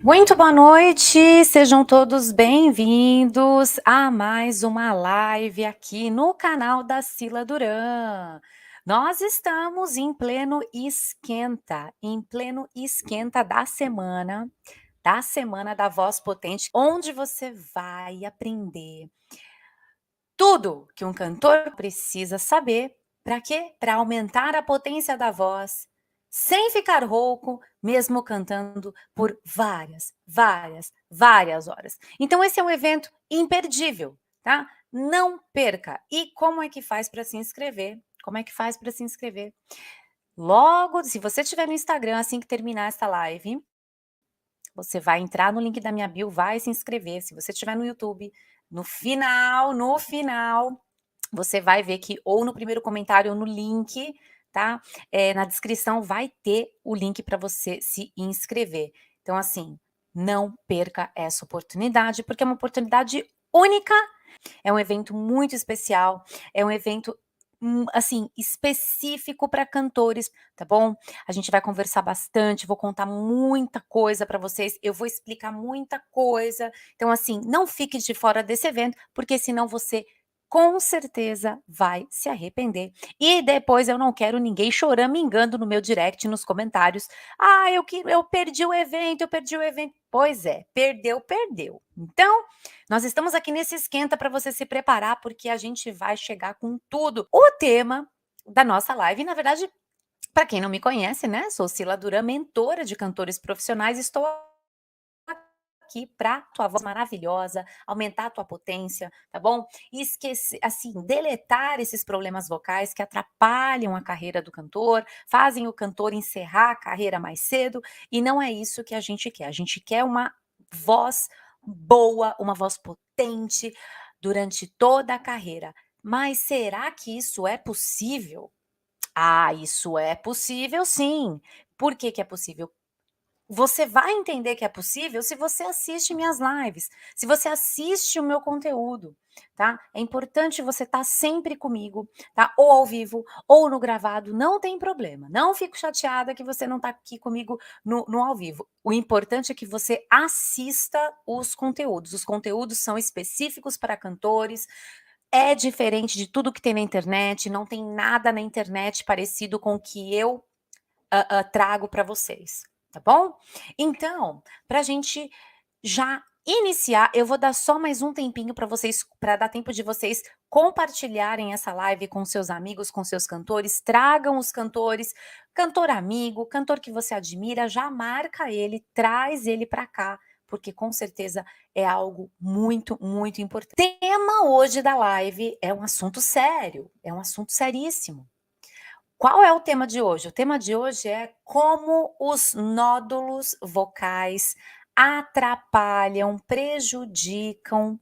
Muito boa noite, sejam todos bem-vindos a mais uma live aqui no canal da Cila Duran. Nós estamos em pleno esquenta da semana da Voz Potente, onde você vai aprender tudo que um cantor precisa saber. Para quê? Para aumentar a potência da voz, sem ficar rouco, mesmo cantando por várias horas. Então esse é um evento imperdível, tá? Não perca. E como é que faz para se inscrever? Como é que faz para se inscrever? Logo, se você estiver no Instagram assim que terminar essa live, você vai entrar no link da minha bio, vai se inscrever. Se você estiver no YouTube, no final, você vai ver que ou no primeiro comentário ou no link, tá? Na descrição vai ter o link para você se inscrever. Então, assim, não perca essa oportunidade, porque é uma oportunidade única, é um evento muito especial, é um evento assim, específico para cantores, tá bom? A gente vai conversar bastante, vou contar muita coisa para vocês, eu vou explicar muita coisa. Então, assim, não fique de fora desse evento, porque senão você com certeza vai se arrepender. E depois eu não quero ninguém choramingando no meu direct, nos comentários. Ah, eu perdi o evento, eu perdi o evento. Pois é, perdeu, perdeu. Então, nós estamos aqui nesse esquenta para você se preparar, porque a gente vai chegar com tudo. O tema da nossa live, na verdade, para quem não me conhece, né, sou Cila Duran, mentora de cantores profissionais, estou aqui para tua voz maravilhosa, aumentar a tua potência, tá bom? E esquecer, assim, deletar esses problemas vocais que atrapalham a carreira do cantor, fazem o cantor encerrar a carreira mais cedo, e não é isso que a gente quer. A gente quer uma voz boa, uma voz potente durante toda a carreira. Mas será que isso é possível? Ah, isso é possível sim. Por que que é possível? Você vai entender que é possível se você assiste minhas lives, se você assiste o meu conteúdo, tá? É importante você estar sempre comigo, tá? Ou ao vivo, ou no gravado, não tem problema. Não fico chateada que você não está aqui comigo no ao vivo. O importante é que você assista os conteúdos. Os conteúdos são específicos para cantores, é diferente de tudo que tem na internet, não tem nada na internet parecido com o que eu trago para vocês, tá bom? Então, para a gente já iniciar, eu vou dar só mais um tempinho para vocês, para dar tempo de vocês compartilharem essa live com seus amigos, com seus cantores, tragam os cantores, cantor amigo, cantor que você admira, já marca ele, traz ele para cá, porque com certeza é algo muito importante. O tema hoje da live é um assunto sério, é um assunto seríssimo. Qual é o tema de hoje? O tema de hoje é como os nódulos vocais atrapalham, prejudicam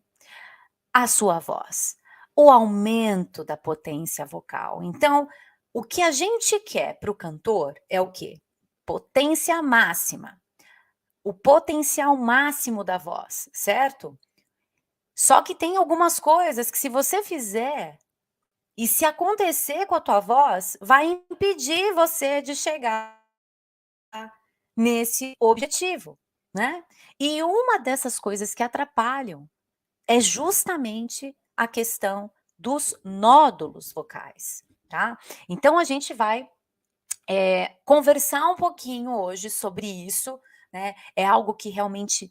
a sua voz, o aumento da potência vocal. Então, o que a gente quer para o cantor é o quê? Potência máxima, o potencial máximo da voz, certo? Só que tem algumas coisas que se você fizer e se acontecer com a tua voz, vai impedir você de chegar nesse objetivo, né? E uma dessas coisas que atrapalham é justamente a questão dos nódulos vocais, tá? Então a gente vai conversar um pouquinho hoje sobre isso, né? É algo que realmente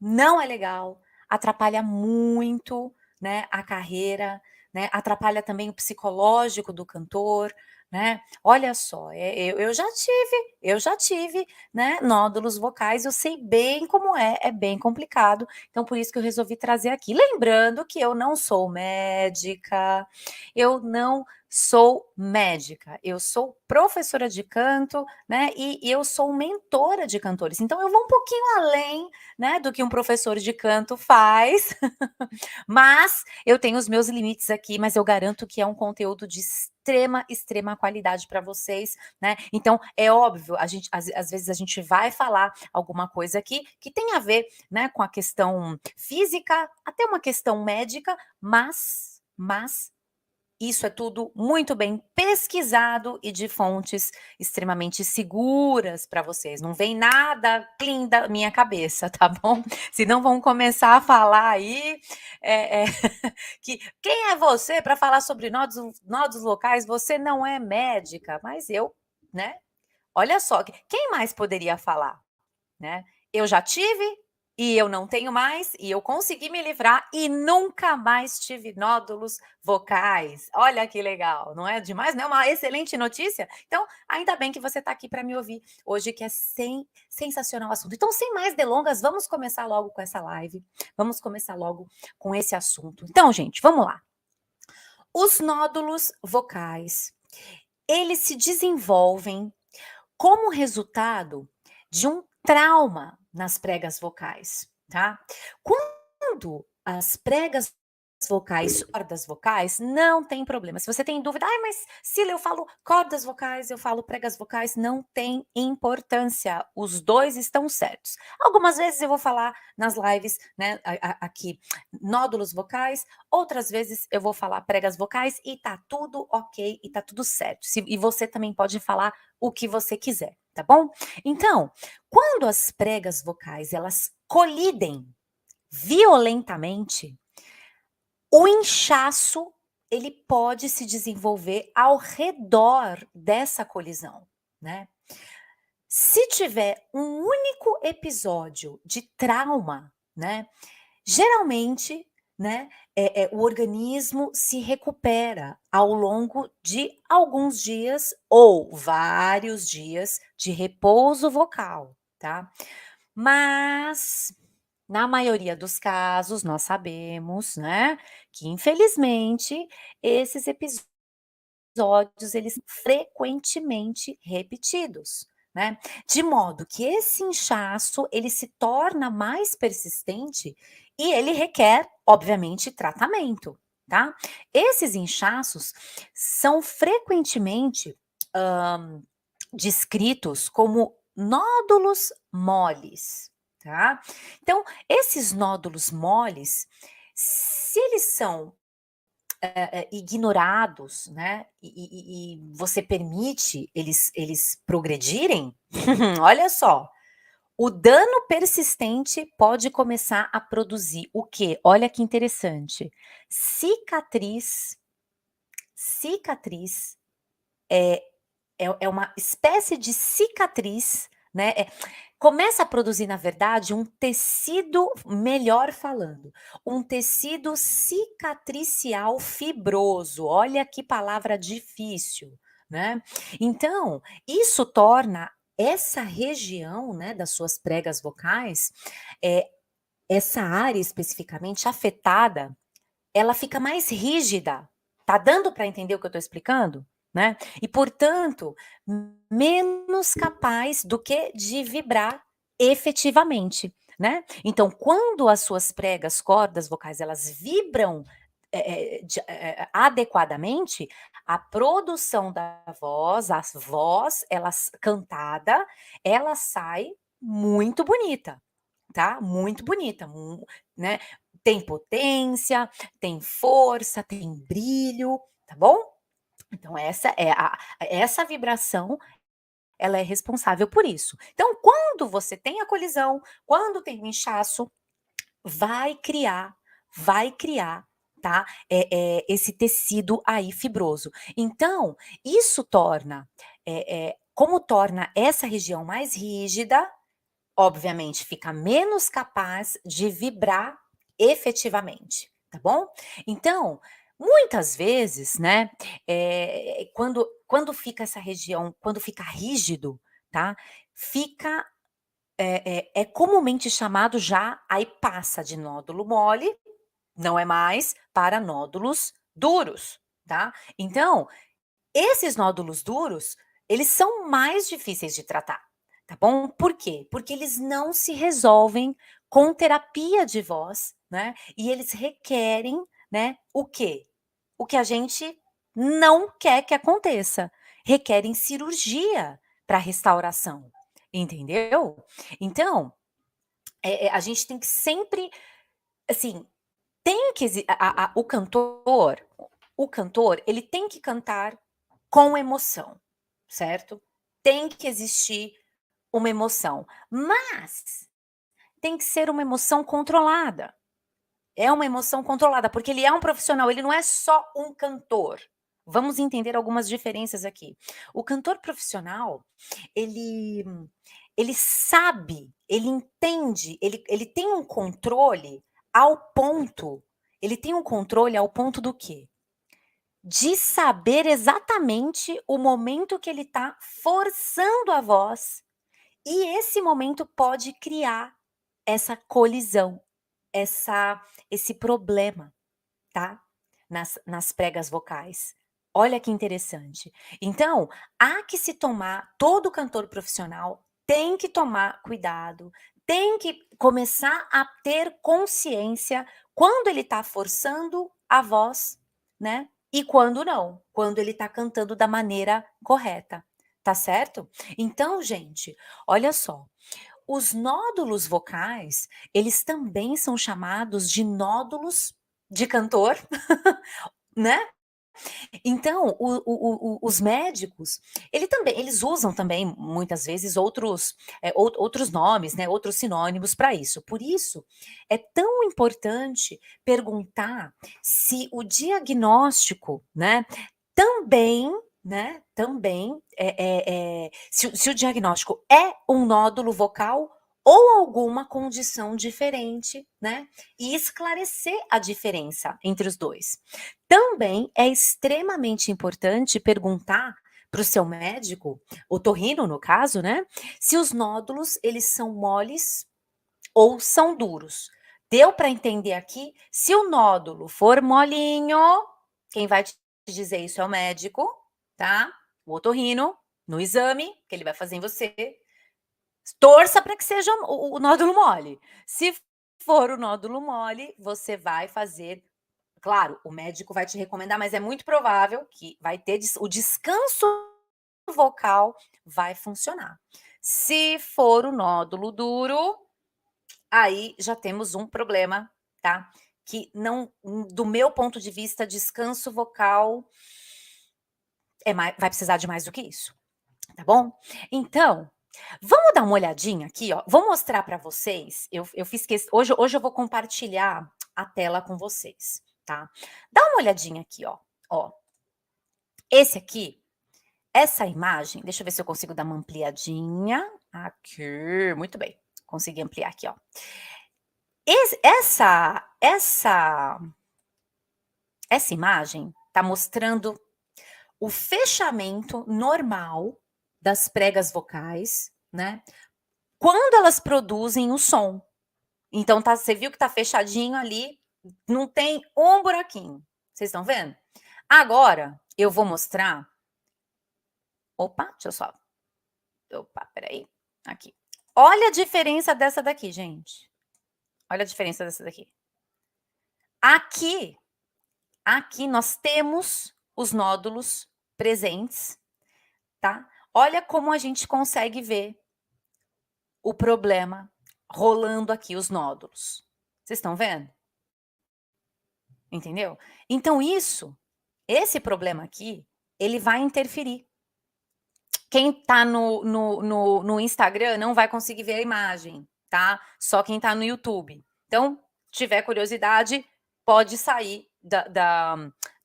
não é legal, atrapalha muito, né, a carreira, né, atrapalha também o psicológico do cantor, né. Olha só, eu já tive, né, nódulos vocais, eu sei bem como é bem complicado, então por isso que eu resolvi trazer aqui. Lembrando que eu não sou médica, eu não sou médica, eu sou professora de canto, né, e eu sou mentora de cantores, então eu vou um pouquinho além, né, do que um professor de canto faz, mas eu tenho os meus limites aqui, mas eu garanto que é um conteúdo de extrema qualidade para vocês, né. Então é óbvio, a gente às vezes a gente vai falar alguma coisa aqui que tem a ver, né, com a questão física, até uma questão médica, mas isso é tudo muito bem pesquisado e de fontes extremamente seguras para vocês. Não vem nada clean da minha cabeça, tá bom? Senão vão começar a falar aí que quem é você para falar sobre nodos locais? Você não é médica, mas eu, né? Olha só, quem mais poderia falar, né? Eu já tive e eu não tenho mais, e eu consegui me livrar e nunca mais tive nódulos vocais. Olha que legal, não é demais? Não é uma excelente notícia? Então, ainda bem que você está aqui para me ouvir hoje, que é sensacional o assunto. Então, sem mais delongas, vamos começar logo com essa live. Vamos começar logo com esse assunto. Então, gente, vamos lá. Os nódulos vocais, eles se desenvolvem como resultado de um trauma nas pregas vocais, tá? Quando as pregas vocais, cordas vocais, não tem problema. Se você tem dúvida, mas Cila, eu falo cordas vocais, eu falo pregas vocais, não tem importância. Os dois estão certos. Algumas vezes eu vou falar nas lives, né, aqui, nódulos vocais, outras vezes eu vou falar pregas vocais e tá tudo ok e tá tudo certo. E você também pode falar o que você quiser, tá bom? Então, quando as pregas vocais elas colidem violentamente, o inchaço ele pode se desenvolver ao redor dessa colisão, né? Se tiver um único episódio de trauma, né? Geralmente, né, o organismo se recupera ao longo de alguns dias ou vários dias de repouso vocal, tá? Mas, na maioria dos casos, nós sabemos, né, que infelizmente esses episódios eles são frequentemente repetidos, né? De modo que esse inchaço ele se torna mais persistente e ele requer, obviamente, tratamento, tá? Esses inchaços são frequentemente descritos como nódulos moles, tá? Então, esses nódulos moles, se eles são ignorados, né? E você permite eles progredirem, olha só, o dano persistente pode começar a produzir o quê? Olha que interessante. Cicatriz. Cicatriz é uma espécie de cicatriz, né? Começa a produzir, na verdade, um tecido, melhor falando, um tecido cicatricial fibroso. Olha que palavra difícil, né? Então, isso torna essa região, né, das suas pregas vocais, essa área especificamente afetada, ela fica mais rígida. Tá dando para entender o que eu estou explicando? Né? E, portanto, menos capaz do que de vibrar efetivamente, né? Então, quando as suas pregas, cordas vocais, elas vibram adequadamente, a produção da voz, ela cantada, ela sai muito bonita, tá? Muito bonita, né? Tem potência, tem força, tem brilho, tá bom? Então essa vibração, ela é responsável por isso. Então quando você tem a colisão, quando tem o inchaço, vai criar, tá, esse tecido aí fibroso. Então, isso torna, como torna essa região mais rígida, obviamente fica menos capaz de vibrar efetivamente, tá bom? Então, muitas vezes, né, quando fica essa região, quando fica rígido, tá, fica, é comumente chamado já, aí passa de nódulo mole, não é mais, para nódulos duros, tá? Então, esses nódulos duros, eles são mais difíceis de tratar, tá bom? Por quê? Porque eles não se resolvem com terapia de voz, né? E eles requerem, né, o quê? O que a gente não quer que aconteça. Requerem cirurgia para restauração, entendeu? Então, a gente tem que sempre, assim, tem que o cantor, O cantor, ele tem que cantar com emoção, certo? Tem que existir uma emoção, mas tem que ser uma emoção controlada. É uma emoção controlada, porque ele é um profissional, ele não é só um cantor. Vamos entender algumas diferenças aqui. O cantor profissional, ele ele sabe, ele entende, ele tem um controle ao ponto ele tem um controle ao ponto do quê? De saber exatamente o momento que ele está forçando a voz, e esse momento pode criar essa colisão, esse problema, tá? Nas pregas vocais. Olha que interessante. Então, há que se tomar, todo cantor profissional tem que tomar cuidado, tem que começar a ter consciência quando ele está forçando a voz, né? E quando não, quando ele está cantando da maneira correta, tá certo? Então, gente, olha só, os nódulos vocais, eles também são chamados de nódulos de cantor, né? Então, os médicos, eles usam também muitas vezes outros nomes, né? Outros sinônimos para isso. Por isso, é tão importante perguntar se o diagnóstico, né? Também, se o diagnóstico é um nódulo vocal ou alguma condição diferente, né? E esclarecer a diferença entre os dois. Também é extremamente importante perguntar para o seu médico, otorrino no caso, né? Se os nódulos eles são moles ou são duros. Deu para entender aqui? Se o nódulo for molinho, quem vai te dizer isso é o médico, tá? O otorrino, no exame que ele vai fazer em você. Torça para que seja o nódulo mole. Se for o nódulo mole, você vai fazer. Claro, o médico vai te recomendar, mas é muito provável que vai ter o descanso vocal vai funcionar. Se for o nódulo duro, aí já temos um problema, tá? Que não, do meu ponto de vista, descanso vocal vai precisar de mais do que isso, tá bom? Então, vamos dar uma olhadinha aqui, ó. Vou mostrar para vocês. Eu fiz hoje eu vou compartilhar a tela com vocês, tá? Dá uma olhadinha aqui, ó. Ó, esse aqui, essa imagem, deixa eu ver se eu consigo dar uma ampliadinha. Aqui, muito bem. Consegui ampliar aqui, ó. Essa imagem está mostrando o fechamento normal das pregas vocais, né? Quando elas produzem o som. Então, você viu que tá fechadinho ali, não tem um buraquinho. Vocês estão vendo? Agora, eu vou mostrar. Opa, deixa eu só. Opa, peraí. Aqui. Olha a diferença dessa daqui, gente. Olha a diferença dessa daqui. Aqui nós temos os nódulos presentes, tá? Olha como a gente consegue ver o problema rolando aqui, os nódulos. Vocês estão vendo? Entendeu? Então, esse problema aqui, ele vai interferir. Quem tá no Instagram não vai conseguir ver a imagem, tá? Só quem tá no YouTube. Então, tiver curiosidade, pode sair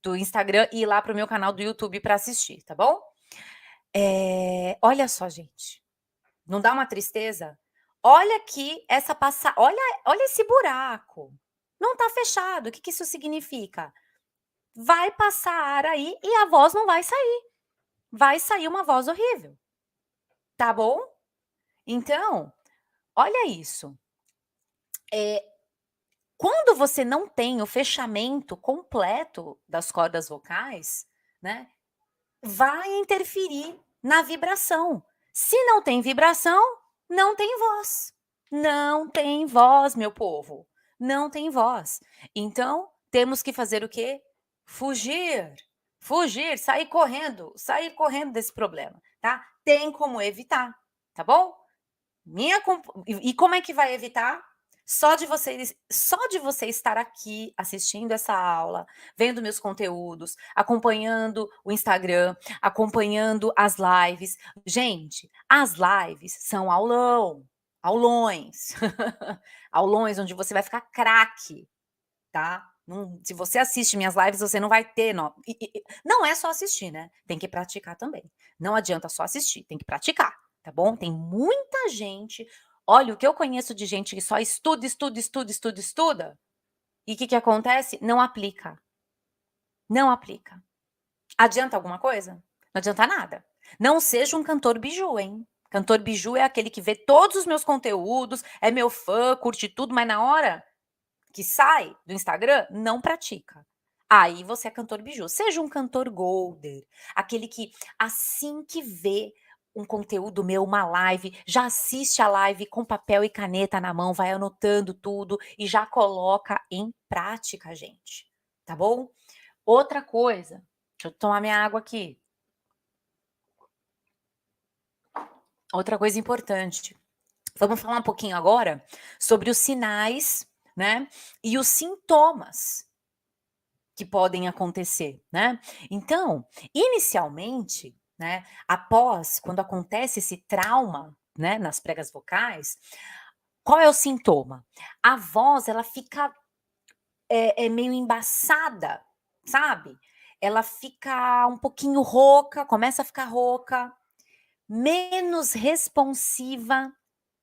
do Instagram e ir lá pro meu canal do YouTube para assistir, tá bom? Olha só, gente. Não dá uma tristeza? Olha aqui essa passagem. Olha esse buraco. Não tá fechado. O que isso significa? Vai passar ar aí e a voz não vai sair. Vai sair uma voz horrível. Tá bom? Então, olha isso. Quando você não tem o fechamento completo das cordas vocais, né, vai interferir na vibração. Se não tem vibração, não tem voz. Não tem voz, meu povo. Não tem voz. Então, temos que fazer o quê? Fugir. Fugir, sair correndo desse problema, tá? Tem como evitar, tá bom? E como é que vai evitar? Só de você estar aqui assistindo essa aula, vendo meus conteúdos, acompanhando o Instagram, acompanhando as lives. Gente, as lives são aulões, aulões onde você vai ficar craque, tá? Se você assiste minhas lives, você não vai ter, não é só assistir, né? Tem que praticar também. Não adianta só assistir, tem que praticar, tá bom? Tem muita gente. Olha, o que eu conheço de gente que só estuda, estuda, estuda, estuda, estuda, e o que acontece? Não aplica. Não aplica. Adianta alguma coisa? Não adianta nada. Não seja um cantor biju, hein? Cantor biju é aquele que vê todos os meus conteúdos, é meu fã, curte tudo, mas na hora que sai do Instagram, não pratica. Aí você é cantor biju. Seja um cantor golder, aquele que assim que vê um conteúdo meu, uma live, já assiste a live com papel e caneta na mão, vai anotando tudo e já coloca em prática, gente. Tá bom? Outra coisa, deixa eu tomar minha água aqui. Outra coisa importante. Vamos falar um pouquinho agora sobre os sinais, né? E os sintomas que podem acontecer, né? Então, inicialmente, né, quando acontece esse trauma, né, nas pregas vocais, qual é o sintoma? A voz, ela fica meio embaçada, sabe? Ela fica um pouquinho rouca, começa a ficar rouca, menos responsiva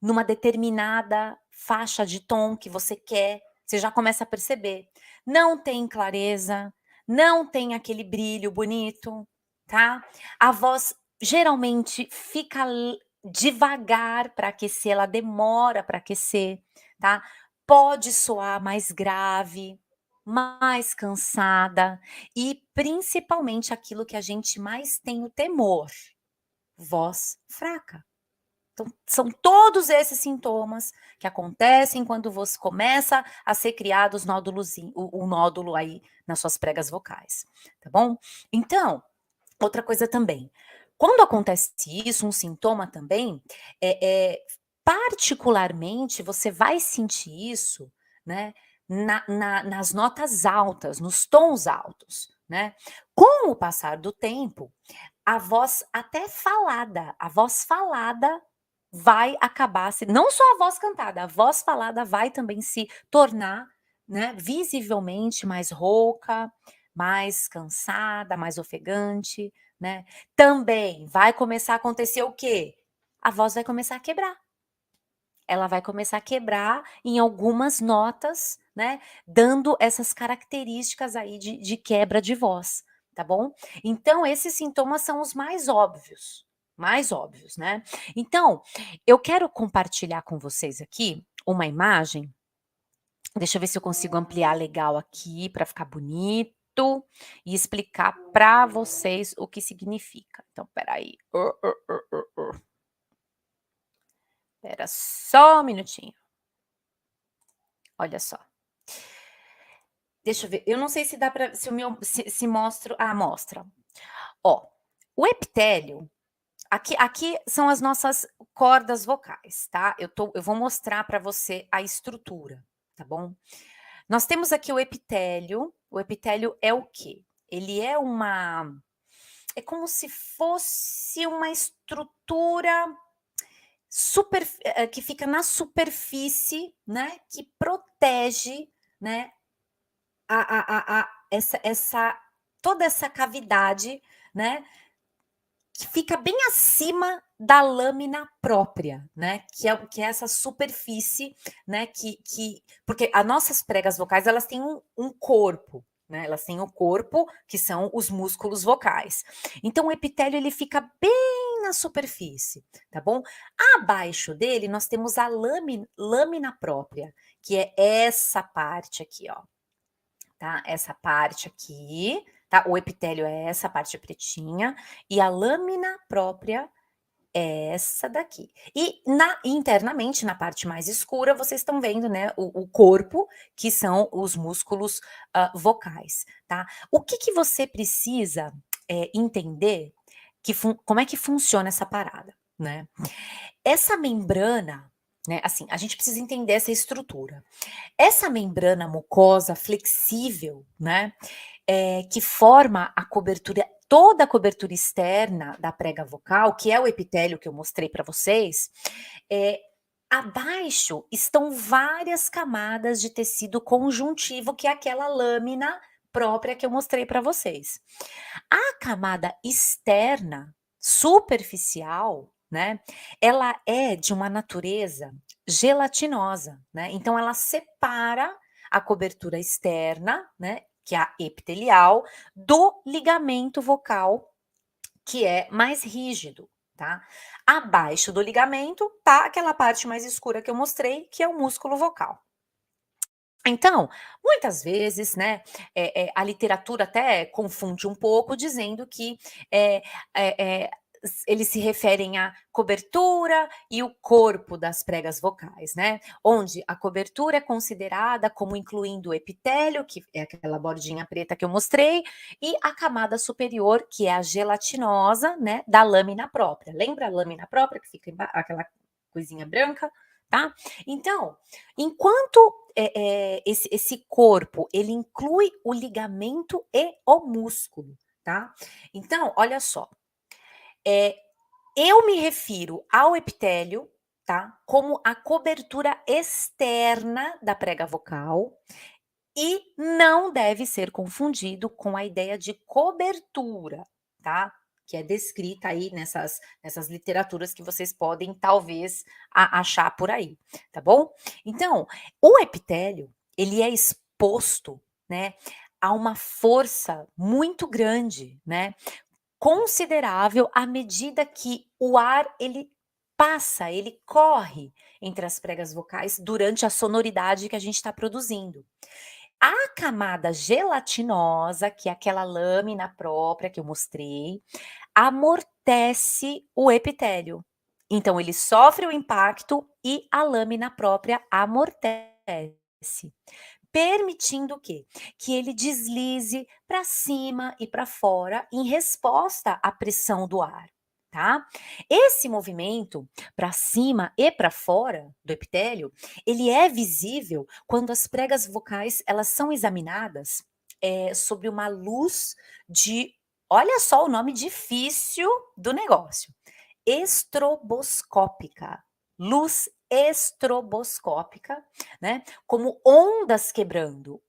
numa determinada faixa de tom que você quer, você já começa a perceber. Não tem clareza, não tem aquele brilho bonito, tá? A voz geralmente fica devagar para aquecer, ela demora para aquecer, tá? Pode soar mais grave, mais cansada e principalmente aquilo que a gente mais tem o temor, voz fraca. Então, são todos esses sintomas que acontecem quando você começa a ser criado os nódulos, o nódulo aí nas suas pregas vocais, tá bom? Então, outra coisa também, quando acontece isso, um sintoma também, particularmente você vai sentir isso, né, nas notas altas, nos tons altos, né? Com o passar do tempo, a voz falada vai acabar não só a voz cantada, a voz falada vai também se tornar, né, visivelmente mais rouca, mais cansada, mais ofegante, né. Também vai começar a acontecer o quê? A voz vai começar a quebrar. Ela vai começar a quebrar em algumas notas, né, dando essas características aí de quebra de voz, tá bom? Então esses sintomas são os mais óbvios, né. Então, eu quero compartilhar com vocês aqui uma imagem, deixa eu ver se eu consigo ampliar legal aqui para ficar bonito e explicar para vocês o que significa. Então espera aí. Espera só um minutinho. Olha só. Deixa eu ver, eu não sei se dá para se mostro, mostra. Ó, o epitélio, aqui são as nossas cordas vocais, tá? Eu vou mostrar para você a estrutura, tá bom? Nós temos aqui o epitélio é o quê? Ele é como se fosse uma estrutura que fica na superfície, né, que protege, né, toda essa cavidade, né, que fica bem acima da lâmina própria, né, que é essa superfície, né, porque as nossas pregas vocais, elas têm um corpo, né, elas têm o corpo, que são os músculos vocais. Então o epitélio, ele fica bem na superfície, tá bom? Abaixo dele, nós temos a lâmina própria, que é essa parte aqui, ó. Tá? Essa parte aqui, tá? O epitélio é essa parte pretinha e a lâmina própria é essa daqui. E internamente, na parte mais escura, vocês estão vendo, né, o corpo, que são os músculos vocais, tá? O que você precisa entender como é que funciona essa parada, né? Essa membrana, né, assim, a gente precisa entender essa estrutura. Essa membrana mucosa flexível, né, que forma a cobertura, toda a cobertura externa da prega vocal, que é o epitélio que eu mostrei para vocês, eh, abaixo estão várias camadas de tecido conjuntivo, que é aquela lâmina própria que eu mostrei para vocês. A camada externa, superficial, né, ela é de uma natureza gelatinosa, né, então ela separa a cobertura externa, né, que é a epitelial, do ligamento vocal, que é mais rígido, tá. Abaixo do ligamento tá aquela parte mais escura que eu mostrei, que é o músculo vocal. Então, muitas vezes, né, a literatura até confunde um pouco, dizendo que, eh eles se referem à cobertura e o corpo das pregas vocais, né, onde a cobertura é considerada como incluindo o epitélio, que é aquela bordinha preta que eu mostrei, e a camada superior, que é a gelatinosa, né, da lâmina própria. Lembra a lâmina própria que fica aquela coisinha branca, tá? Então, enquanto esse corpo, ele inclui o ligamento e o músculo, tá? Então, olha só, eh, eu me refiro ao epitélio, tá, como a cobertura externa da prega vocal, e não deve ser confundido com a ideia de cobertura, tá, que é descrita aí nessas literaturas que vocês podem talvez achar por aí, tá bom? Então, o epitélio, ele é exposto, né, a uma força muito grande, né, considerável à medida que o ar ele passa, ele corre entre as pregas vocais durante a sonoridade que a gente está produzindo. A camada gelatinosa, que é aquela lâmina própria que eu mostrei, amortece o epitélio. Então ele sofre o impacto e a lâmina própria amortece, permitindo o quê? Que ele deslize para cima e para fora em resposta à pressão do ar, tá? Esse movimento para cima e para fora do epitélio, ele é visível quando as pregas vocais elas são examinadas sobre uma luz de, olha só o nome difícil do negócio, estroboscópica, luz estroboscópica, né, como ondas quebrando,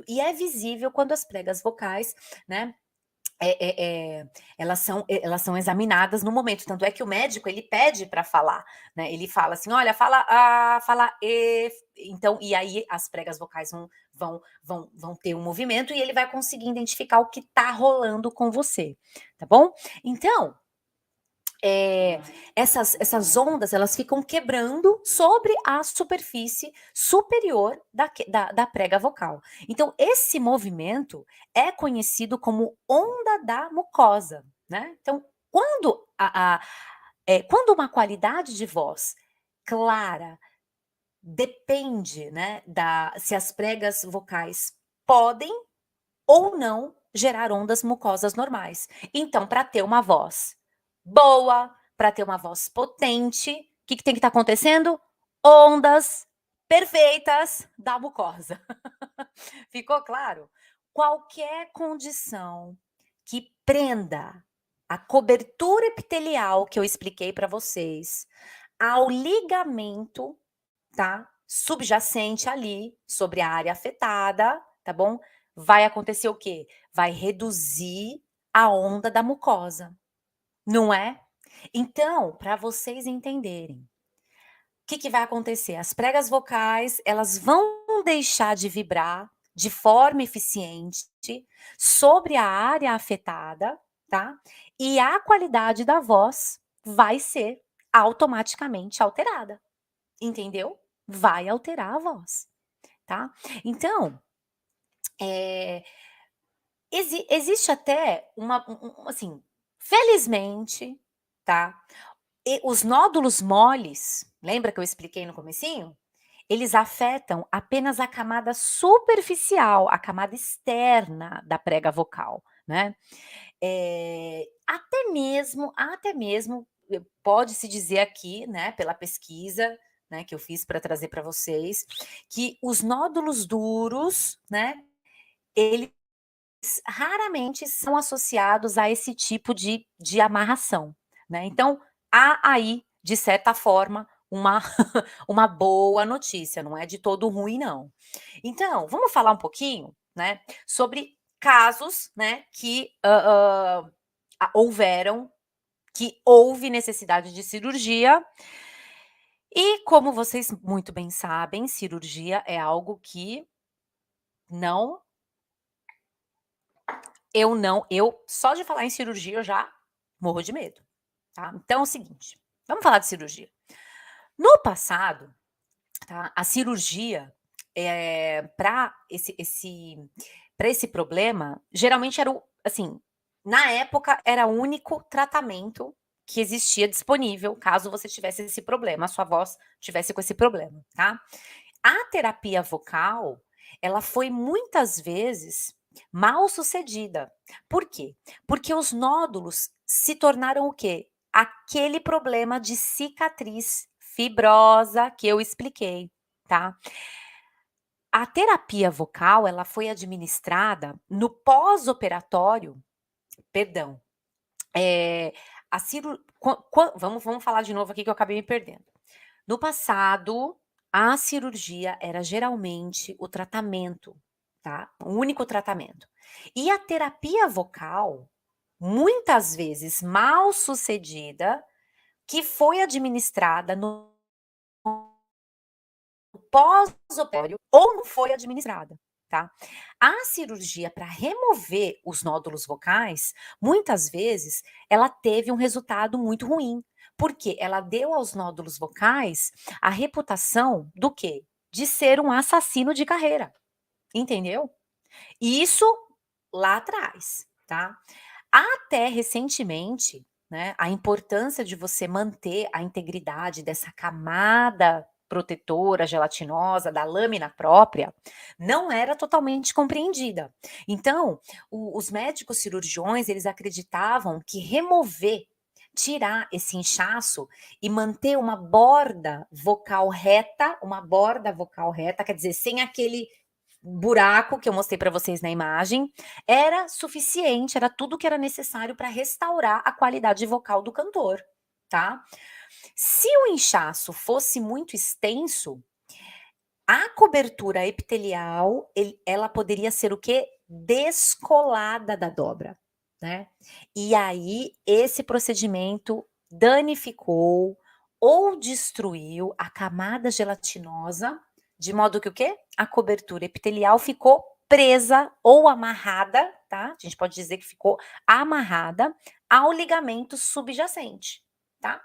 e é visível quando as pregas vocais, né, elas são examinadas no momento, tanto é que o médico ele pede para falar, né, ele fala assim: "Olha, fala A, fala E", então e aí as pregas vocais vão ter um movimento e ele vai conseguir identificar o que está rolando com você, tá bom? Então, essas ondas elas ficam quebrando sobre a superfície superior da prega vocal. Então esse movimento é conhecido como onda da mucosa, né. Então quando uma qualidade de voz clara depende, né, da se as pregas vocais podem ou não gerar ondas mucosas normais. Então, para ter uma voz boa, para ter uma voz potente, o que que tem que estar acontecendo? Ondas perfeitas da mucosa. Ficou claro? Qualquer condição que prenda a cobertura epitelial que eu expliquei para vocês ao ligamento, tá, subjacente ali, sobre a área afetada, tá bom? Vai acontecer o quê? Vai reduzir a onda da mucosa, não é? Então, para vocês entenderem, o que que vai acontecer? As pregas vocais, elas vão deixar de vibrar de forma eficiente sobre a área afetada, tá? E a qualidade da voz vai ser automaticamente alterada. Entendeu? Vai alterar a voz, tá? Então, eh, existe até assim, felizmente, tá, os nódulos moles, lembra que eu expliquei no comecinho? Eles afetam apenas a camada superficial, a camada externa da prega vocal, né. Até mesmo pode-se dizer aqui, né, pela pesquisa, né, que eu fiz para trazer para vocês, que os nódulos duros, né, eles raramente são associados a esse tipo de amarração, né. Então, há aí, de certa forma, uma uma boa notícia, não é de todo ruim não. Então, vamos falar um pouquinho, né, sobre casos, né, que, houveram, que houve necessidade de cirurgia, e como vocês muito bem sabem, cirurgia é algo que não eu só de falar em cirurgia eu já morro de medo, tá. Então é o seguinte, vamos falar de cirurgia. No passado, tá, a cirurgia, para esse problema, geralmente era o assim, na época era o único tratamento que existia disponível, caso você tivesse esse problema, a sua voz tivesse com esse problema, tá. A terapia vocal, ela foi muitas vezes mal sucedida. Por quê? Porque os nódulos se tornaram o quê? Aquele problema de cicatriz fibrosa que eu expliquei, tá. A terapia vocal, ela foi administrada no pós-operatório, perdão, a ciru vamos falar de novo aqui que eu acabei me perdendo. No passado, a cirurgia era geralmente o tratamento, tá, o único tratamento. E a terapia vocal, muitas vezes mal sucedida, que foi administrada no pós-operatório ou não foi administrada, tá. A cirurgia para remover os nódulos vocais, muitas vezes, ela teve um resultado muito ruim, porque ela deu aos nódulos vocais a reputação do quê? De ser um assassino de carreira, entendeu? E isso lá atrás, tá. Até recentemente, né, a importância de você manter a integridade dessa camada protetora gelatinosa da lâmina própria, não era totalmente compreendida. Então, os médicos cirurgiões, eles acreditavam que remover, tirar esse inchaço e manter uma borda vocal reta, quer dizer, sem aquele buraco que eu mostrei para vocês na imagem, era suficiente, era tudo que era necessário para restaurar a qualidade vocal do cantor, tá. Se o inchaço fosse muito extenso, a cobertura epitelial, ela poderia ser o quê? Descolada da dobra, né. E aí, esse procedimento danificou ou destruiu a camada gelatinosa, de modo que o quê? A cobertura epitelial ficou presa ou amarrada, tá, a gente pode dizer que ficou amarrada ao ligamento subjacente, tá.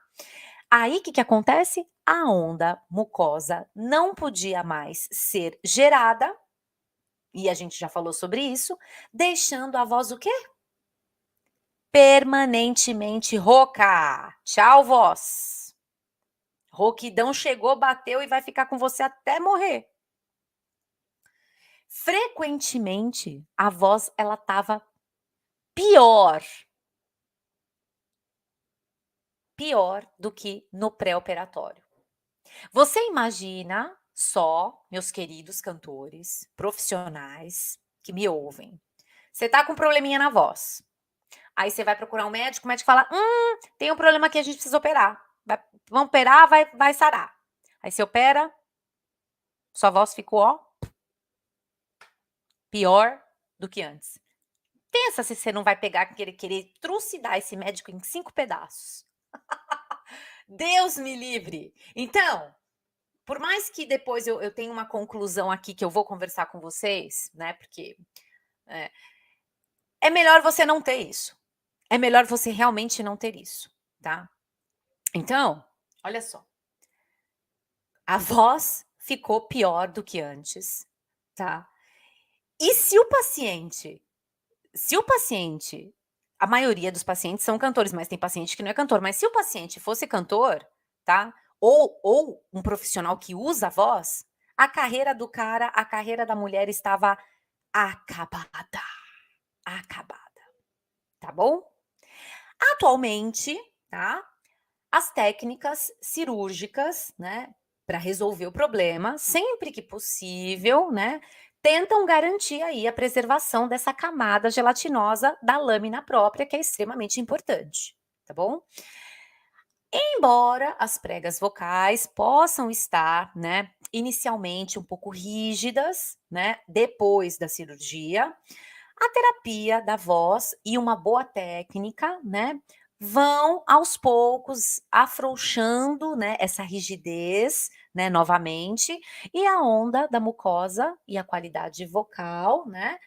Aí, o que que acontece? A onda mucosa não podia mais ser gerada, e a gente já falou sobre isso, deixando a voz o quê? Permanentemente rouca. Tchau, voz. Rouquidão chegou, bateu e vai ficar com você até morrer. Frequentemente, a voz ela estava pior, pior do que no pré-operatório. Você imagina só, meus queridos cantores, profissionais que me ouvem, você tá com um probleminha na voz, aí você vai procurar um médico, o médico fala: tem um problema aqui, a gente precisa operar, vamos operar, vai sarar". Aí você opera, sua voz ficou, ó, pior do que antes. Pensa se você não vai pegar, querer trucidar esse médico em 5 pedaços. Deus me livre. Então, por mais que depois eu tenha uma conclusão aqui que eu vou conversar com vocês, né, porque, é é melhor você não ter isso. É melhor você realmente não ter isso, tá. Então, olha só, a voz ficou pior do que antes, tá. E se o paciente, a maioria dos pacientes são cantores, mas tem paciente que não é cantor, mas se o paciente fosse cantor, tá, ou um profissional que usa a voz, a carreira do cara, a carreira da mulher estava acabada, acabada, tá bom? Atualmente, tá, as técnicas cirúrgicas, né, para resolver o problema, sempre que possível, né, tentam garantir aí a preservação dessa camada gelatinosa da lâmina própria, que é extremamente importante, tá bom? Embora as pregas vocais possam estar, né, inicialmente um pouco rígidas, né, depois da cirurgia, a terapia da voz e uma boa técnica, né, vão aos poucos afrouxando, né, essa rigidez, né, novamente, e a onda da mucosa e a qualidade vocal, né,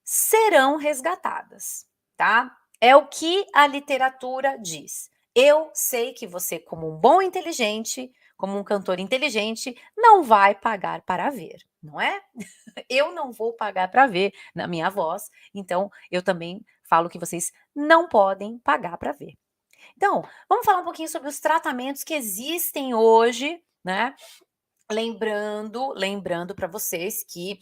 serão resgatadas, tá? É o que a literatura diz. Eu sei que você, como um bom inteligente, como um cantor inteligente, não vai pagar para ver, não é? Eu não vou pagar para ver na minha voz, então eu também falo que vocês não podem pagar para ver. Então, vamos falar um pouquinho sobre os tratamentos que existem hoje, né? Lembrando para vocês que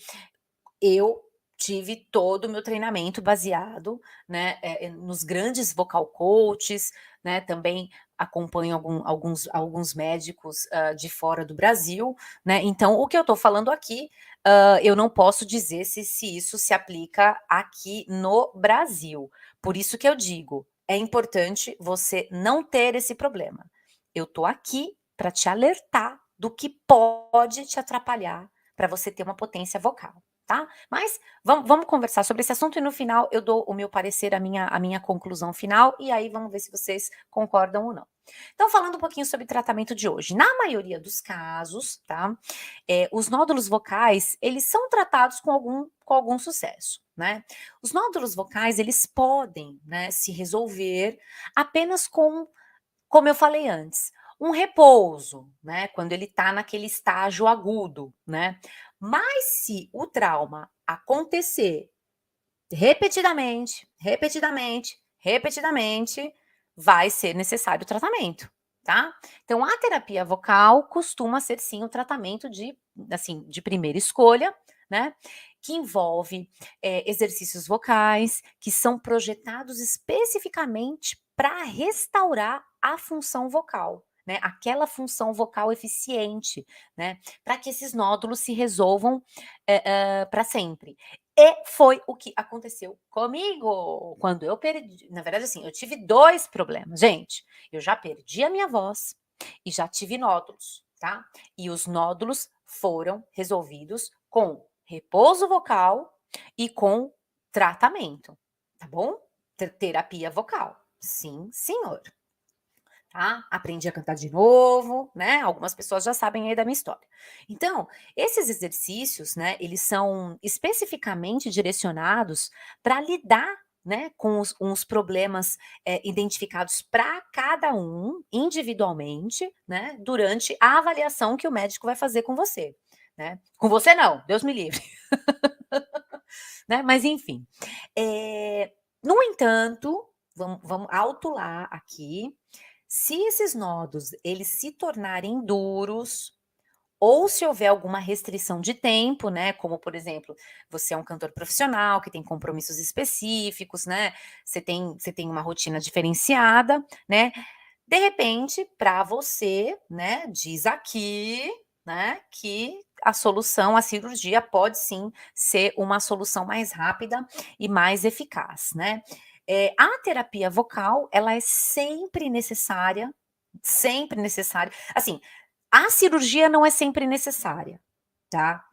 eu tive todo o meu treinamento baseado, né, nos grandes vocal coaches, né, também acompanho alguns médicos, de fora do Brasil, né, então o que eu estou falando aqui, eu não posso dizer se isso se aplica aqui no Brasil. Por isso que eu digo, é importante você não ter esse problema. Eu estou aqui para te alertar do que pode te atrapalhar para você ter uma potência vocal. Tá? Mas vamos conversar sobre esse assunto e no final eu dou o meu parecer, a minha conclusão final, e aí vamos ver se vocês concordam ou não. Então, falando um pouquinho sobre o tratamento de hoje. Na maioria dos casos, tá? Os nódulos vocais, eles são tratados com algum sucesso, né? Os nódulos vocais, eles podem, né, se resolver apenas com, como eu falei antes, um repouso, né, quando ele está naquele estágio agudo, né. Mas se o trauma acontecer repetidamente, repetidamente, repetidamente, vai ser necessário tratamento, tá. Então a terapia vocal costuma ser sim o tratamento de, assim, de primeira escolha, né, que envolve, exercícios vocais, que são projetados especificamente para restaurar a função vocal, né, aquela função vocal eficiente, né, para que esses nódulos se resolvam, para sempre. E foi o que aconteceu comigo, quando eu perdi, na verdade, assim, eu tive 2 problemas, gente, eu já perdi a minha voz e já tive nódulos, tá. E os nódulos foram resolvidos com repouso vocal e com tratamento, tá bom? Terapia vocal. Sim, senhor. Tá? Aprendi a cantar de novo, né? Algumas pessoas já sabem aí da minha história. Então, esses exercícios, né, eles são especificamente direcionados para lidar, né, com os problemas identificados para cada um, individualmente, né, durante a avaliação que o médico vai fazer com você. Né? Com você não, Deus me livre. Né? Mas enfim. No entanto, vamos autuar aqui, se esses nodos eles se tornarem duros, ou se houver alguma restrição de tempo, né, como por exemplo, você é um cantor profissional que tem compromissos específicos, né, você tem uma rotina diferenciada, né, de repente, para você, né, diz aqui, né, que a solução, a cirurgia pode sim ser uma solução mais rápida e mais eficaz, né. A terapia vocal, ela é sempre necessária, assim, a cirurgia não é sempre necessária, tá,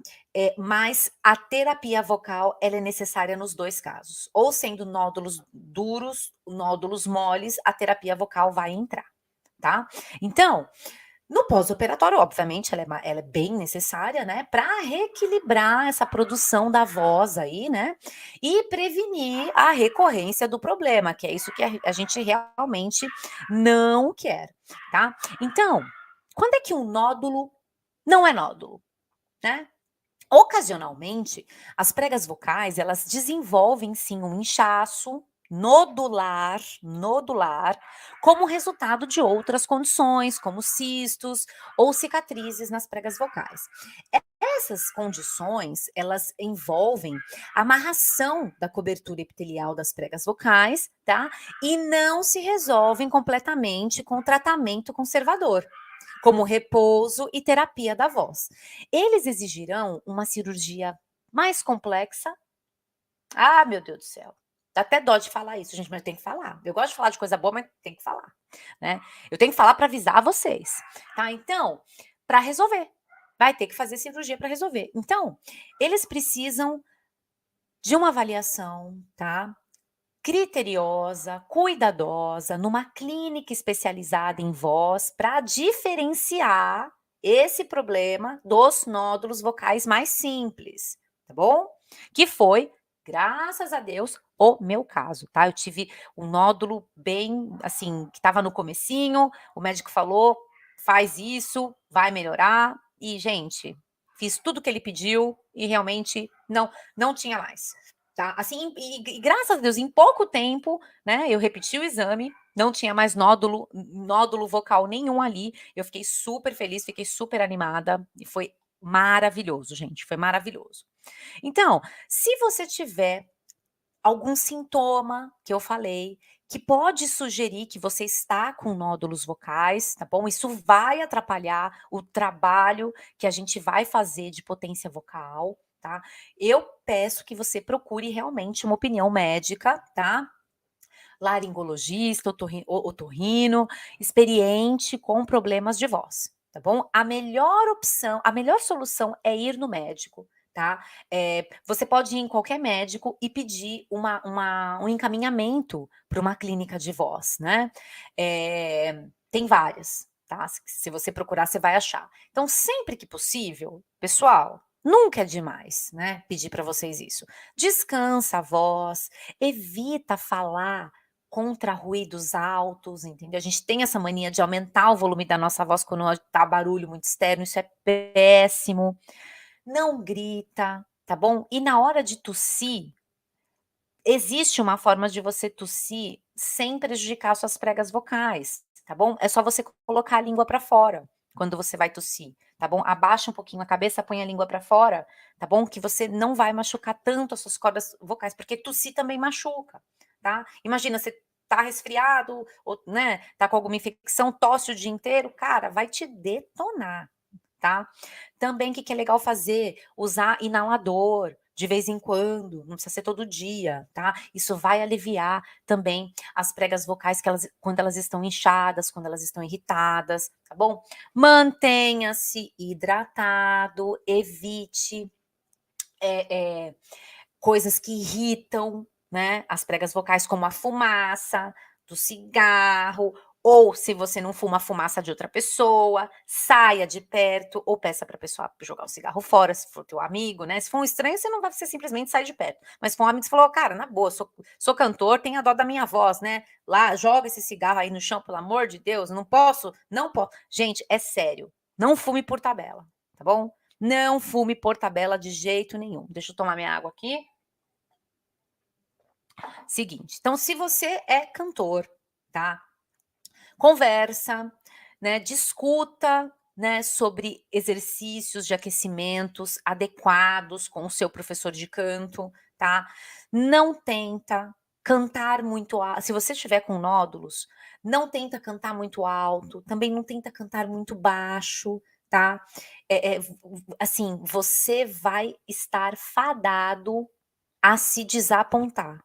mas a terapia vocal, ela é necessária nos 2 casos, ou sendo nódulos duros, nódulos moles, a terapia vocal vai entrar, tá. Então, no pós-operatório, obviamente, ela é bem necessária, né, para reequilibrar essa produção da voz aí, né, e prevenir a recorrência do problema, que é isso que a gente realmente não quer, tá. Então, quando é que um nódulo não é nódulo, né? Ocasionalmente, as pregas vocais, elas desenvolvem sim um inchaço, nodular, como resultado de outras condições, como cistos ou cicatrizes nas pregas vocais. Essas condições, elas envolvem amarração da cobertura epitelial das pregas vocais, tá? E não se resolvem completamente com tratamento conservador, como repouso e terapia da voz. Eles exigirão uma cirurgia mais complexa. Ah, meu Deus do céu. Dá até dó de falar isso, gente, mas tem que falar. Eu gosto de falar de coisa boa, mas tem que falar, né? Eu tenho que falar para avisar vocês, tá? Então, para resolver, vai ter que fazer cirurgia para resolver. Então, eles precisam de uma avaliação, tá? Criteriosa, cuidadosa, numa clínica especializada em voz, para diferenciar esse problema dos nódulos vocais mais simples, tá bom? Que foi, graças a Deus, o meu caso, tá? Eu tive um nódulo bem, assim, que estava no comecinho, o médico falou, faz isso, vai melhorar, e, gente, fiz tudo que ele pediu e realmente não tinha mais. Tá? Assim, e graças a Deus, em pouco tempo, né, eu repeti o exame, não tinha mais nódulo vocal nenhum ali. Eu fiquei super feliz, fiquei super animada e foi maravilhoso, gente, foi maravilhoso. Então, se você tiver algum sintoma que eu falei, que pode sugerir que você está com nódulos vocais, tá bom? Isso vai atrapalhar o trabalho que a gente vai fazer de potência vocal, tá? Eu peço que você procure realmente uma opinião médica, tá? Laringologista, otorrino, experiente com problemas de voz, tá bom? A melhor opção, a melhor solução é ir no médico, tá? Você pode ir em qualquer médico e pedir um encaminhamento para uma clínica de voz, né? Tem várias, tá? Se você procurar, você vai achar. Então, sempre que possível, pessoal, nunca é demais, né? Pedir para vocês isso. Descansa a voz, evita falar contra ruídos altos, entendeu? A gente tem essa mania de aumentar o volume da nossa voz quando tá barulho muito externo, isso é péssimo. Não grita, tá bom? E na hora de tossir, existe uma forma de você tossir sem prejudicar suas pregas vocais, tá bom? É só você colocar a língua para fora quando você vai tossir, tá bom? Abaixa um pouquinho a cabeça, põe a língua para fora, tá bom? Que você não vai machucar tanto as suas cordas vocais, porque tossir também machuca, tá? Imagina, você tá resfriado, ou, né, tá com alguma infecção, tosse o dia inteiro, cara, vai te detonar, tá? Também o que que é legal fazer? Usar inalador de vez em quando, não precisa ser todo dia, tá? Isso vai aliviar também as pregas vocais quando elas estão inchadas, quando elas estão irritadas, tá bom? Mantenha-se hidratado, evite coisas que irritam, né, as pregas vocais, como a fumaça do cigarro, ou se você não fuma a fumaça de outra pessoa, saia de perto, ou peça para a pessoa jogar o cigarro fora, se for teu amigo, né? Se for um estranho, você não vai você simplesmente sair de perto. Mas se for um amigo, você falou, cara, na boa, sou cantor, tenha dó da minha voz, né? Lá, joga esse cigarro aí no chão, pelo amor de Deus, não posso, não posso. Gente, é sério, não fume por tabela, tá bom? Não fume por tabela de jeito nenhum. Deixa eu tomar minha água aqui. Seguinte, então se você é cantor, tá? Conversa, né? Discuta, né? Sobre exercícios de aquecimentos adequados com o seu professor de canto, tá? Não tenta cantar muito alto. Se você estiver com nódulos, não tenta cantar muito alto, também não tenta cantar muito baixo, tá? Assim, você vai estar fadado a se desapontar.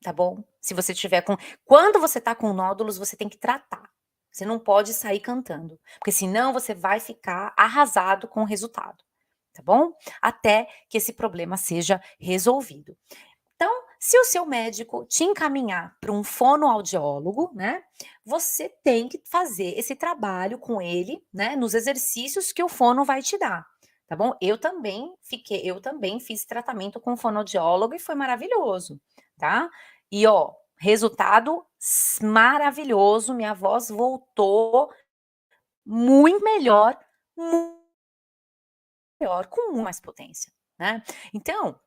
Tá bom? Se você tiver com Quando você tá com nódulos, você tem que tratar. Você não pode sair cantando, porque senão você vai ficar arrasado com o resultado, tá bom? Até que esse problema seja resolvido. Então, se o seu médico te encaminhar para um fonoaudiólogo, né, você tem que fazer esse trabalho com ele, né, nos exercícios que o fono vai te dar, tá bom? Eu também fiz tratamento com fonoaudiólogo e foi maravilhoso, tá? E ó, resultado maravilhoso, minha voz voltou muito melhor, muito melhor, com muito mais potência, né? Então,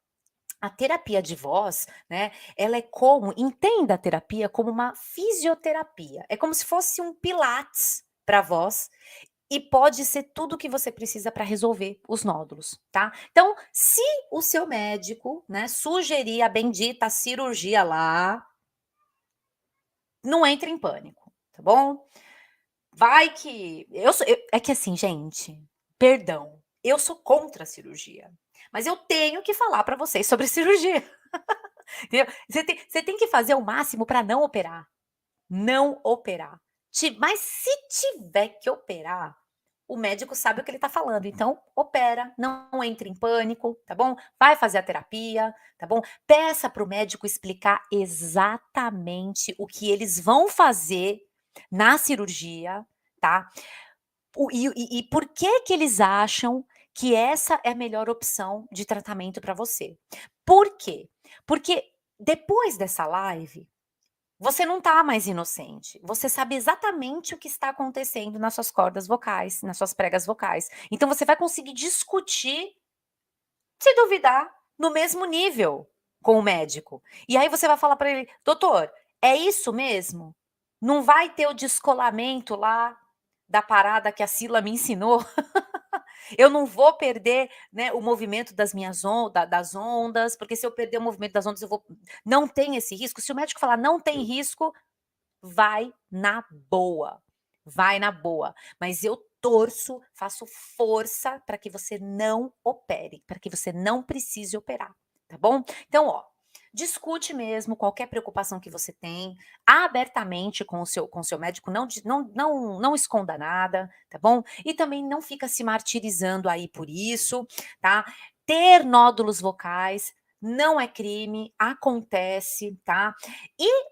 A terapia de voz, né, ela é como entenda a terapia como uma fisioterapia, é como se fosse um pilates para voz, e pode ser tudo o que você precisa para resolver os nódulos, tá. Então, se o seu médico, né, sugerir a bendita cirurgia lá, não entre em pânico, tá bom. Vai que é que assim, gente, perdão, eu sou contra a cirurgia, mas eu tenho que falar para vocês sobre cirurgia. Entendeu? Você tem que fazer o máximo para não operar, não operar. Mas se tiver que operar, o médico sabe o que ele está falando, então opera, não entre em pânico, tá bom? Vai fazer a terapia, tá bom? Peça para o médico explicar exatamente o que eles vão fazer na cirurgia, tá? E por que que eles acham que essa é a melhor opção de tratamento para você? Por quê? Porque depois dessa live, você não tá mais inocente, você sabe exatamente o que está acontecendo nas suas cordas vocais, nas suas pregas vocais. Então você vai conseguir discutir, se duvidar, no mesmo nível com o médico. E aí você vai falar para ele: "Doutor, é isso mesmo? Não vai ter o descolamento lá da parada que a Sila me ensinou?" Eu não vou perder, né, o movimento das minhas das ondas, porque se eu perder o movimento das ondas eu vou não tem esse risco. Se o médico falar: "Não tem risco", vai na boa, vai na boa. Mas eu torço, faço força para que você não opere, para que você não precise operar, tá bom? Então, ó, discute mesmo qualquer preocupação que você tem, abertamente com o seu médico, não esconda nada, tá bom? E também não fica se martirizando aí por isso, tá? Ter nódulos vocais não é crime, acontece, tá? E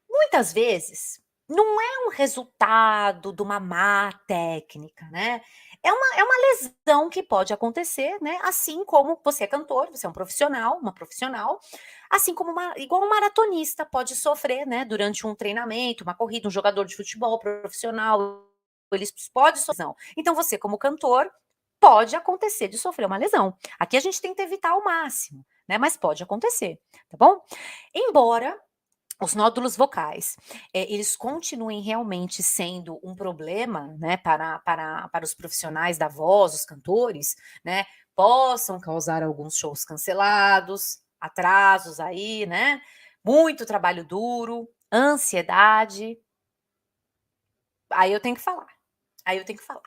muitas vezes, não é um resultado de uma má técnica, né, é uma lesão que pode acontecer, né, assim como você é cantor, você é um profissional, uma profissional, assim como igual um maratonista pode sofrer, né, durante um treinamento, uma corrida, um jogador de futebol profissional, eles pode sofrer lesão. Então você como cantor, pode acontecer de sofrer uma lesão. Aqui a gente tenta evitar ao máximo, né, mas pode acontecer, tá bom? Embora os nódulos vocais, eles continuem realmente sendo um problema, né, para os profissionais da voz, os cantores, né, possam causar alguns shows cancelados, atrasos aí, né, muito trabalho duro, ansiedade. Aí eu tenho que falar, aí eu tenho que falar.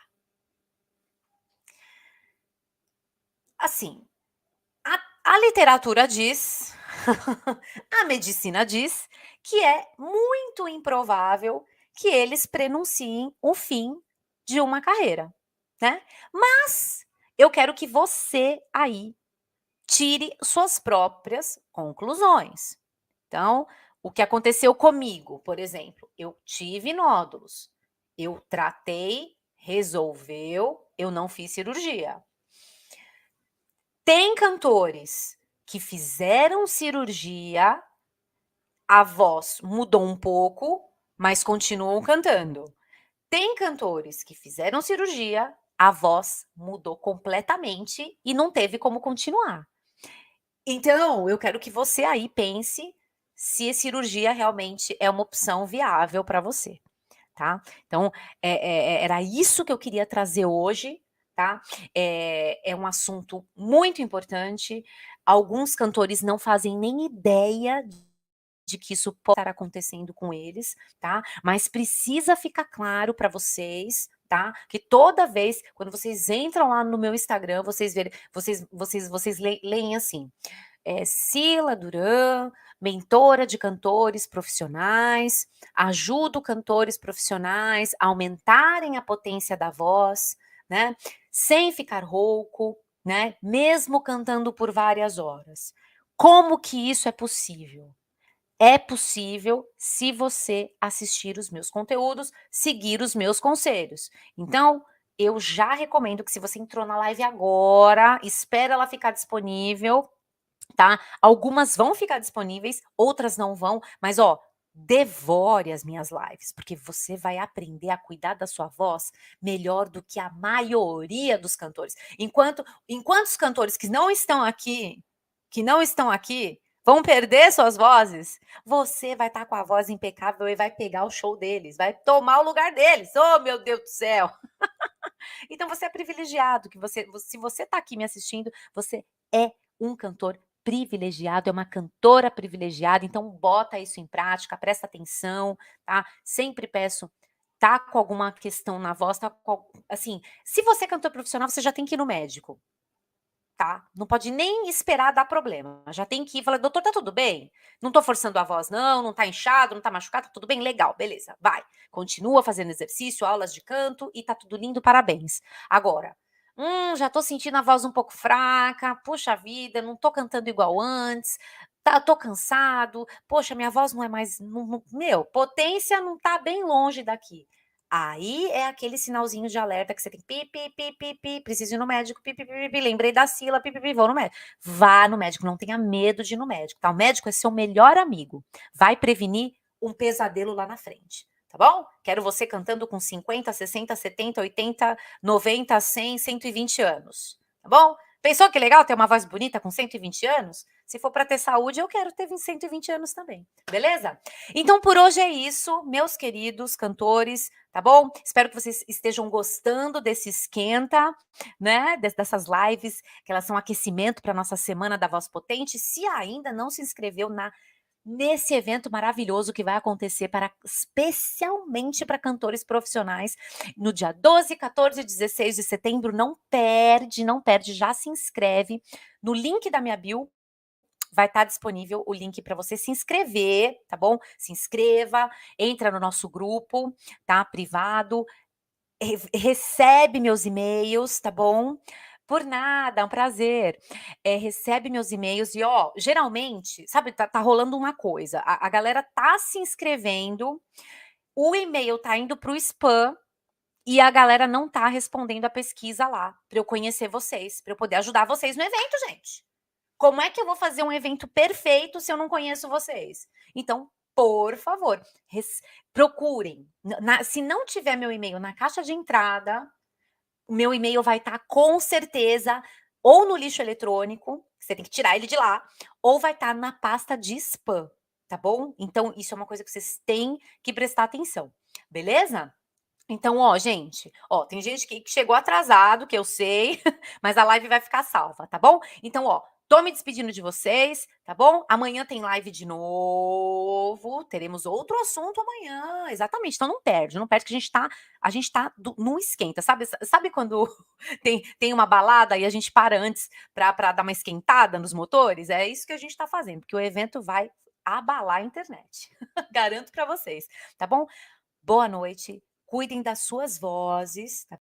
Assim, a literatura diz, a medicina diz, que é muito improvável que eles prenunciem o fim de uma carreira, né. Mas eu quero que você aí tire suas próprias conclusões. Então, o que aconteceu comigo, por exemplo, eu tive nódulos, eu tratei, resolveu, eu não fiz cirurgia. Tem cantores que fizeram cirurgia, a voz mudou um pouco, mas continuam cantando. Tem cantores que fizeram cirurgia, a voz mudou completamente e não teve como continuar. Então, eu quero que você aí pense se a cirurgia realmente é uma opção viável para você, tá. Então, era isso que eu queria trazer hoje, tá. É um assunto muito importante, alguns cantores não fazem nem ideia de que isso pode estar acontecendo com eles, tá, mas precisa ficar claro para vocês, tá, que toda vez quando vocês entram lá no meu Instagram, vocês verem vocês leem assim, Cila Duran, mentora de cantores profissionais, ajudo cantores profissionais a aumentarem a potência da voz, né, sem ficar rouco, né, mesmo cantando por várias horas. Como que isso é possível? É possível se você assistir os meus conteúdos, seguir os meus conselhos. Então, eu já recomendo que se você entrou na live agora, espera ela ficar disponível, tá? Algumas vão ficar disponíveis, outras não vão, mas ó, devore as minhas lives, porque você vai aprender a cuidar da sua voz melhor do que a maioria dos cantores. Enquanto os cantores que não estão aqui que não estão aqui, vão perder suas vozes, você vai estar com a voz impecável e vai pegar o show deles, vai tomar o lugar deles. Oh, meu Deus do céu! Então você é privilegiado, que se você está aqui me assistindo, você é um cantor privilegiado, é uma cantora privilegiada, então bota isso em prática, presta atenção, tá? Sempre peço, tá com alguma questão na voz, assim, se você é cantor profissional, você já tem que ir no médico, tá? Não pode nem esperar dar problema, já tem que ir e falar: "Doutor, tá tudo bem? Não tô forçando a voz não, não tá inchado, não tá machucado, tá tudo bem? Legal, beleza, vai. Continua fazendo exercício, aulas de canto e tá tudo lindo, parabéns. Agora, já tô sentindo a voz um pouco fraca, puxa vida, não tô cantando igual antes, tô cansado, poxa, minha voz não é mais meu, potência não tá bem longe daqui". Aí é aquele sinalzinho de alerta que você tem que pi, pi, pi, pi, pi, preciso ir no médico, pi, pi, pi, pi, pi, lembrei da sílaba, pi, pi, pi, vou no médico. Vá no médico, não tenha medo de ir no médico, tá? O médico é seu melhor amigo, vai prevenir um pesadelo lá na frente, tá bom? Quero você cantando com 50, 60, 70, 80, 90, 100, 120 anos, tá bom? Pensou que legal ter uma voz bonita com 120 anos? Se for para ter saúde, eu quero ter 120 anos também, beleza? Então por hoje é isso, meus queridos cantores, tá bom? Espero que vocês estejam gostando desse esquenta, né? Dessas lives, que elas são aquecimento para nossa semana da voz potente. Se ainda não se inscreveu nesse evento maravilhoso que vai acontecer especialmente para cantores profissionais no dia 12, 14 e 16 de setembro, não perde, não perde, já se inscreve no link da minha bio. Vai estar disponível o link para você se inscrever, tá bom? Se inscreva, entra no nosso grupo, tá? Privado, recebe meus e-mails, tá bom? Por nada, é um prazer. Recebe meus e-mails e, ó, geralmente, sabe, tá rolando uma coisa, a galera tá se inscrevendo, o e-mail tá indo para o spam e a galera não tá respondendo a pesquisa lá, para eu conhecer vocês, para eu poder ajudar vocês no evento, gente. Como é que eu vou fazer um evento perfeito se eu não conheço vocês? Então, por favor, procurem. Se não tiver meu e-mail na caixa de entrada, o meu e-mail vai estar com certeza ou no lixo eletrônico, você tem que tirar ele de lá, ou vai estar na pasta de spam, tá bom? Então, isso é uma coisa que vocês têm que prestar atenção, beleza? Então, ó, gente, ó, tem gente que chegou atrasado, que eu sei, mas a live vai ficar salva, tá bom? Então, ó, tô me despedindo de vocês, tá bom? Amanhã tem live de novo, teremos outro assunto amanhã, exatamente. Então não perde, não perde que a gente tá num esquenta, sabe quando tem uma balada e a gente para antes pra dar uma esquentada nos motores? É isso que a gente tá fazendo, porque o evento vai abalar a internet. Garanto pra vocês, tá bom? Boa noite, cuidem das suas vozes, tá